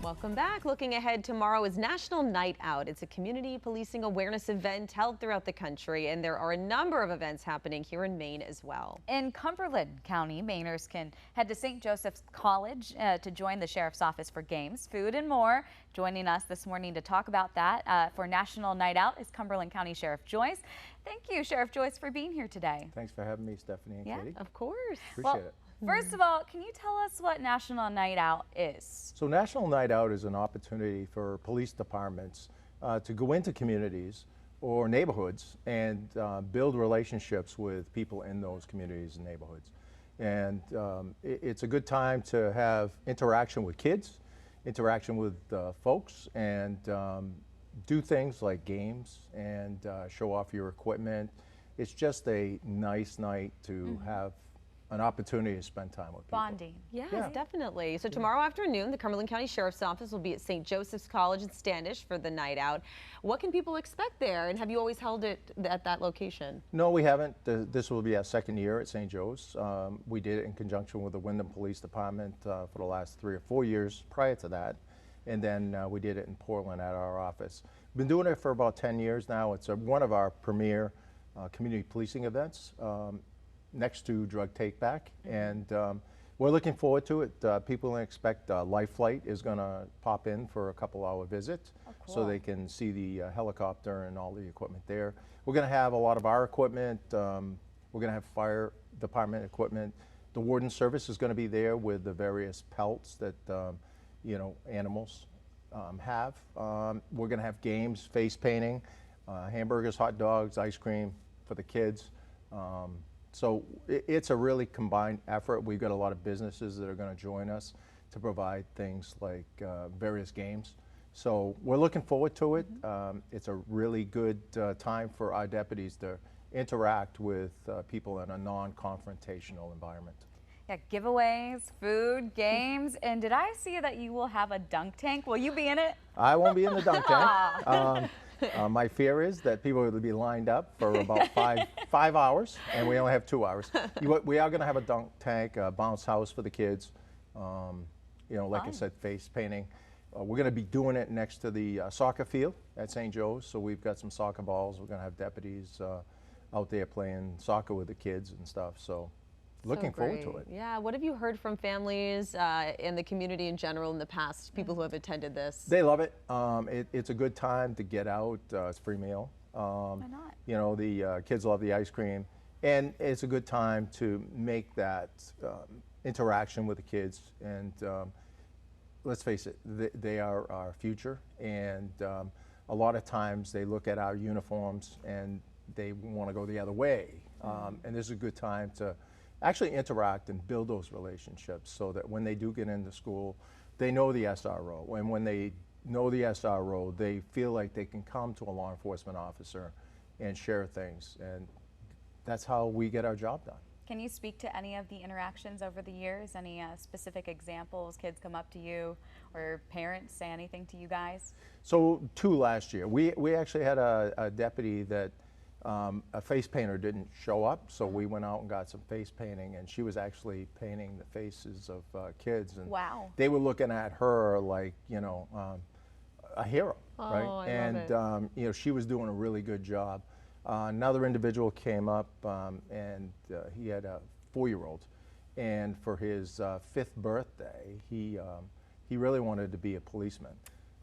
Welcome back. Looking ahead, tomorrow is National Night Out. It's a community policing awareness event held throughout the country, and there are a number of events happening here in Maine as well. In Cumberland County, Mainers can head to St. Joseph's College to join the Sheriff's Office for games, food, and more. Joining us this morning to talk about that for National Night Out is Cumberland County Sheriff Joyce. Thank you, Sheriff Joyce, for being here today. Thanks for having me, Stephanie and Katie. Of course. Appreciate it. First of all, can you tell us what National Night Out is? So National Night Out is an opportunity for police departments to go into communities or neighborhoods and build relationships with people in those communities and neighborhoods. And it's a good time to have interaction with kids, interaction with folks, and do things like games and show off your equipment. It's just a nice night to have an opportunity to spend time with people. Bonding. Yes, definitely. So tomorrow afternoon, the Cumberland County Sheriff's Office will be at St. Joseph's College in Standish for the night out. What can people expect there? And have you always held it at that location? No, we haven't. This will be our second year at St. Joe's. We did it in conjunction with the Wyndham Police Department for the last 3 or 4 years prior to that. And then we did it in Portland at our office. Been doing it for about 10 years now. It's one of our premier community policing events. Next to Drug Take Back, and we're looking forward to it. People expect Life Flight is going to pop in for a couple-hour visit, so they can see the helicopter and all the equipment there. We're going to have a lot of our equipment. We're going to have fire department equipment. The warden service is going to be there with the various pelts that animals have. We're going to have games, face painting, hamburgers, hot dogs, ice cream for the kids. So it's a really combined effort. We've got a lot of businesses that are going to join us to provide things like various games. So we're looking forward to it. It's a really good time for our deputies to interact with people in a non-confrontational environment. Yeah, giveaways, food, games, and did I see that you will have a dunk tank? Will you be in it? I won't be in the dunk tank. My fear is that people will be lined up for about five hours, and we only have 2 hours. We are going to have a dunk tank, a bounce house for the kids. Like I said, face painting. We're going to be doing it next to the soccer field at St. Joe's, so we've got some soccer balls. We're going to have deputies out there playing soccer with the kids and stuff. So looking forward to it. Yeah, what have you heard from families and the community in general in the past, people who have attended this? They love it. It's a good time to get out. It's a free meal. Why not? The kids love the ice cream. And it's a good time to make that interaction with the kids. And let's face it, they are our future. And a lot of times they look at our uniforms and they want to go the other way. And this is a good time to actually interact and build those relationships so that when they do get into school, they know the SRO. And when they know the SRO, they feel like they can come to a law enforcement officer and share things. And that's how we get our job done. Can you speak to any of the interactions over the years? Any specific examples? Kids come up to you or parents say anything to you guys? So 2 last year. We actually had a deputy that a face painter didn't show up, so we went out and got some face painting, and she was actually painting the faces of kids. And wow. They were looking at her like, a hero, right? And she was doing a really good job. Another individual came up, and he had a 4-year-old, and for his 5th birthday, he really wanted to be a policeman.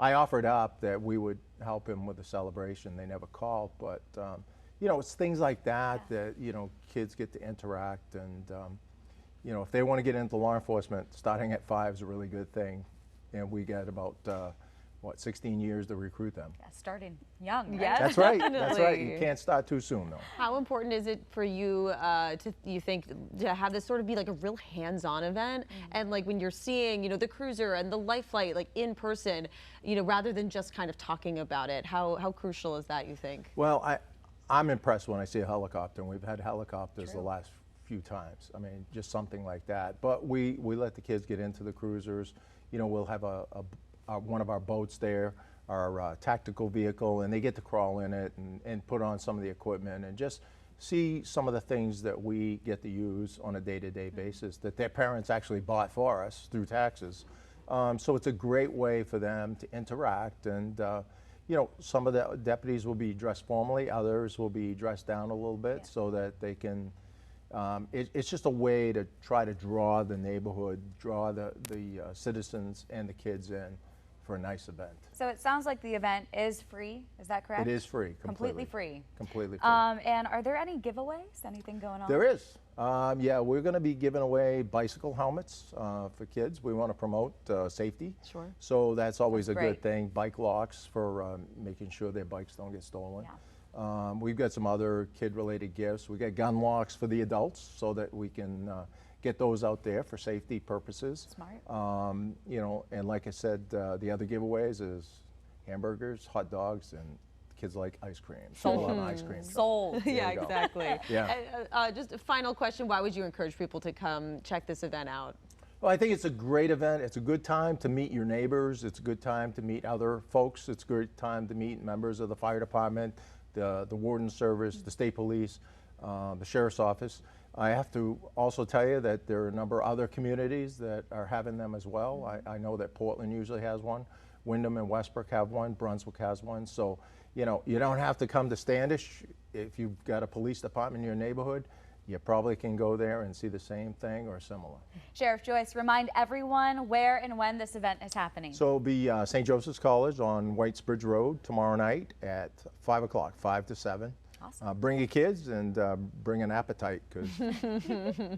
I offered up that we would help him with the celebration. They never called, but it's things like that that kids get to interact, and if they want to get into law enforcement, starting at 5 is a really good thing, and we got about 16 years to recruit them. Yeah, starting young. Right? Yes, that's right. definitely. That's right. You can't start too soon, though. How important is it for you to have this sort of be like a real hands-on event, and like when you're seeing the cruiser and the Life Flight like in person, rather than just kind of talking about it? How crucial is that, you think? Well, I'm impressed when I see a helicopter, and we've had helicopters the last few times. I mean, just something like that. But we let the kids get into the cruisers. We'll have one of our boats there, our tactical vehicle, and they get to crawl in it and put on some of the equipment and just see some of the things that we get to use on a day-to-day basis that their parents actually bought for us through taxes. So it's a great way for them to interact. And, you know, some of the deputies will be dressed formally, others will be dressed down a little bit so that they can, it's just a way to try to draw the neighborhood, draw the citizens and the kids in for a nice event. So it sounds like the event is free. Is that correct? It is free. Completely free. Completely free. And are there any giveaways? Anything going on? There is. Yeah, we're going to be giving away bicycle helmets for kids. We want to promote safety. Sure. So that's always That's a great. good thing. Bike locks for making sure their bikes don't get stolen. Yeah. We've got some other kid-related gifts. We got gun locks for the adults so that we can get those out there for safety purposes. Smart. You know, and like I said, the other giveaways is hamburgers, hot dogs, and kids like ice cream. Sold. On ice cream. Sold. Yeah, you go. exactly. Yeah. Just a final question, why would you encourage people to come check this event out? Well, I think it's a great event. It's a good time to meet your neighbors. It's a good time to meet other folks. It's a good time to meet members of the fire department, the warden service, the state police, the sheriff's office. I have to also tell you that there are a number of other communities that are having them as well. I know that Portland usually has one. Wyndham and Westbrook have one. Brunswick has one. So, you know, you don't have to come to Standish. If you've got a police department in your neighborhood, you probably can go there and see the same thing or similar. Sheriff Joyce, remind everyone where and when this event is happening. So it'll be St. Joseph's College on Whitesbridge Road tomorrow night at 5 o'clock, 5 to 7. Awesome. Bring your kids and bring an appetite because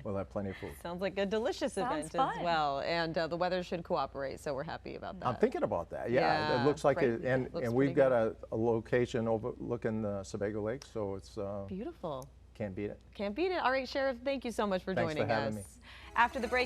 we'll have plenty of food. Sounds like a delicious Sounds event fun. as well, and the weather should cooperate, so we're happy about that. I'm thinking about that. Yeah, Yeah, it looks like great. it, and Looks we've pretty got a location overlooking the Sebago Lake, so it's Beautiful. can't beat it. Can't beat it. All right, Sheriff, thank you so much for Thanks joining for having us. me. After the break.